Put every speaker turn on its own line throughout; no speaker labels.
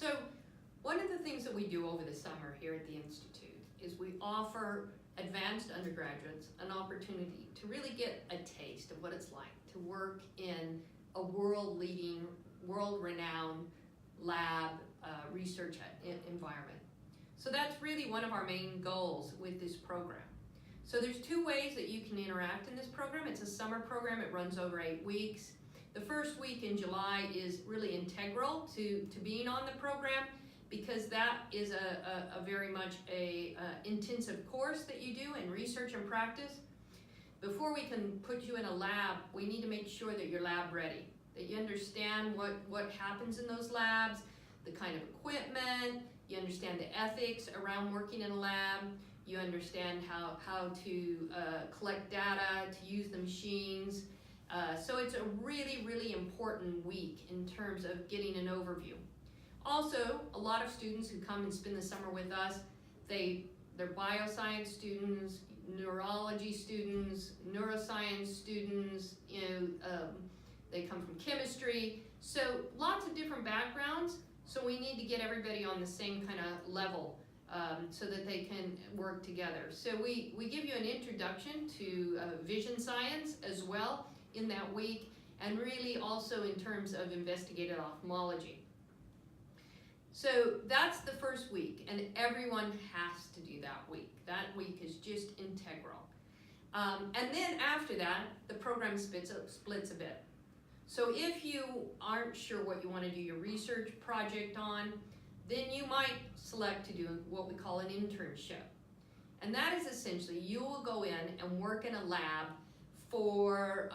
So one of the things that we do over the summer here at the Institute is we offer advanced undergraduates an opportunity to really get a taste of what it's like to work in a world-leading, world-renowned lab research environment. So that's really one of our main goals with this program. So there's two ways that you can interact in this program. It's a summer program. It runs over 8 weeks. The first week in July is really integral to being on the program, because that is a very much a intensive course that you do in research and practice. Before we can put you in a lab, we need to make sure that you're lab ready, that you understand what happens in those labs, the kind of equipment, you understand the ethics around working in a lab, you understand how to collect data, to use the machines. So it's a really, really important week in terms of getting an overview. Also, a lot of students who come and spend the summer with us, they're bioscience students, neurology students, neuroscience students, they come from chemistry. So lots of different backgrounds. So we need to get everybody on the same kind of level so that they can work together. So we give you an introduction to vision science as well in that week, and really also in terms of investigative ophthalmology. So that's the first week, and everyone has to do that week. That week is just integral. And then after that, the program splits a bit. So if you aren't sure what you want to do your research project on, then you might select to do what we call an internship. And that is essentially, you will go in and work in a lab for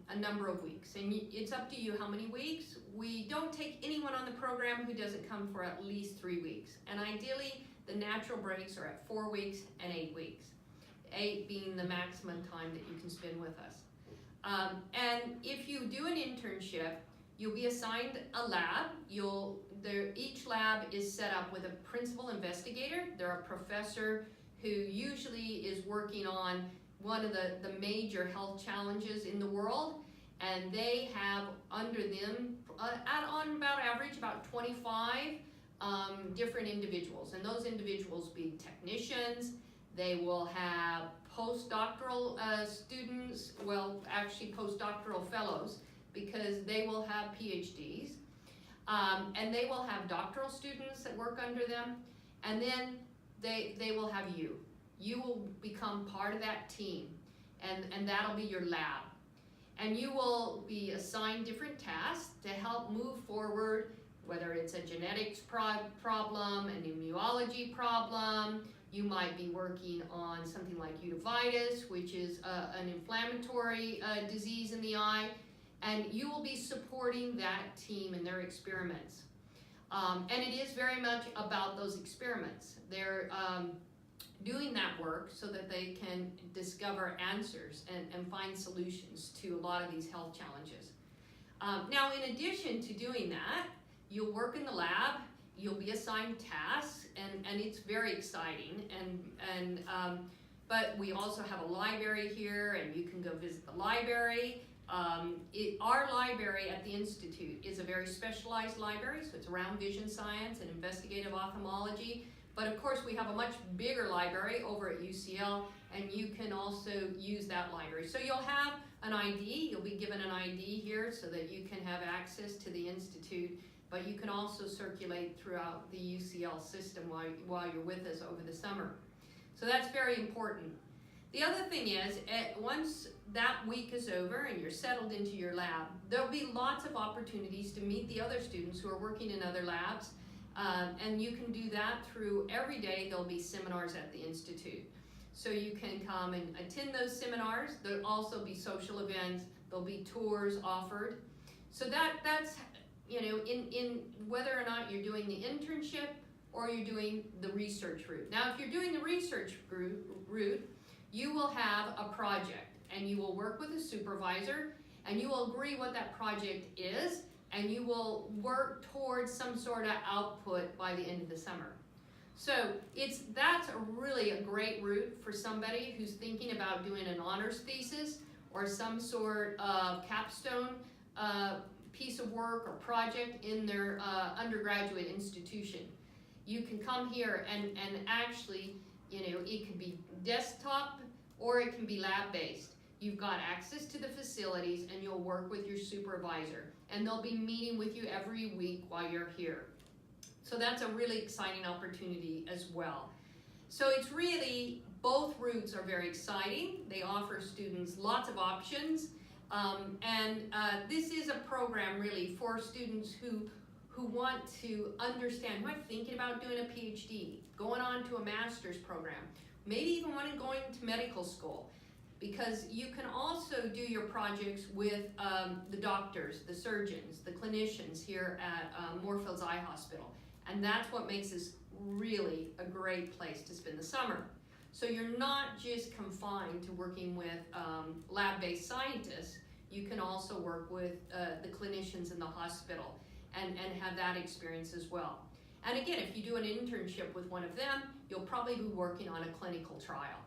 a number of weeks. And it's up to you how many weeks. We don't take anyone on the program who doesn't come for at least 3 weeks. And ideally, the natural breaks are at 4 weeks and 8 weeks. 8 being the maximum time that you can spend with us. And if you do an internship, you'll be assigned a lab. Each lab is set up with a principal investigator. They're a professor who usually is working on one of the major health challenges in the world, and they have under them, on about average, about 25 different individuals, and those individuals being technicians. They will have postdoctoral students, well, actually postdoctoral fellows, because they will have PhDs, and they will have doctoral students that work under them, and then they will have you. You will become part of that team, and that'll be your lab. And you will be assigned different tasks to help move forward, whether it's a genetics problem, an immunology problem. You might be working on something like uveitis, which is an inflammatory disease in the eye, and you will be supporting that team in their experiments. And it is very much about those experiments. They're doing that work so that they can discover answers and find solutions to a lot of these health challenges. Now, in addition to doing that, you'll work in the lab, you'll be assigned tasks, and it's very exciting. But we also have a library here, and you can go visit the library. Our library at the Institute is a very specialized library, so it's around vision science and investigative ophthalmology. But of course, we have a much bigger library over at UCL, and you can also use that library. So you'll have an ID, you'll be given an ID here so that you can have access to the Institute, but you can also circulate throughout the UCL system while you're with us over the summer. So that's very important. The other thing is, once that week is over and you're settled into your lab, there'll be lots of opportunities to meet the other students who are working in other labs. And you can do that through every day. There'll be seminars at the Institute. So you can come and attend those seminars. There'll also be social events. There'll be tours offered. So that's, in whether or not you're doing the internship or you're doing the research route. Now, if you're doing the research route, you will have a project, and you will work with a supervisor, and you will agree what that project is, and you will work towards some sort of output by the end of the summer. So that's really a great route for somebody who's thinking about doing an honors thesis or some sort of capstone piece of work or project in their undergraduate institution. You can come here and actually, it could be desktop or it can be lab-based. You've got access to the facilities and you'll work with your supervisor, and they'll be meeting with you every week while you're here. So that's a really exciting opportunity as well. So it's really, both routes are very exciting. They offer students lots of options. This is a program really for students who want to understand, who are thinking about doing a PhD, going on to a master's program, maybe even wanting to go into medical school, because you can also do your projects with the doctors, the surgeons, the clinicians here at Moorfields Eye Hospital. And that's what makes this really a great place to spend the summer. So you're not just confined to working with lab-based scientists. You can also work with the clinicians in the hospital and have that experience as well. And again, if you do an internship with one of them, you'll probably be working on a clinical trial.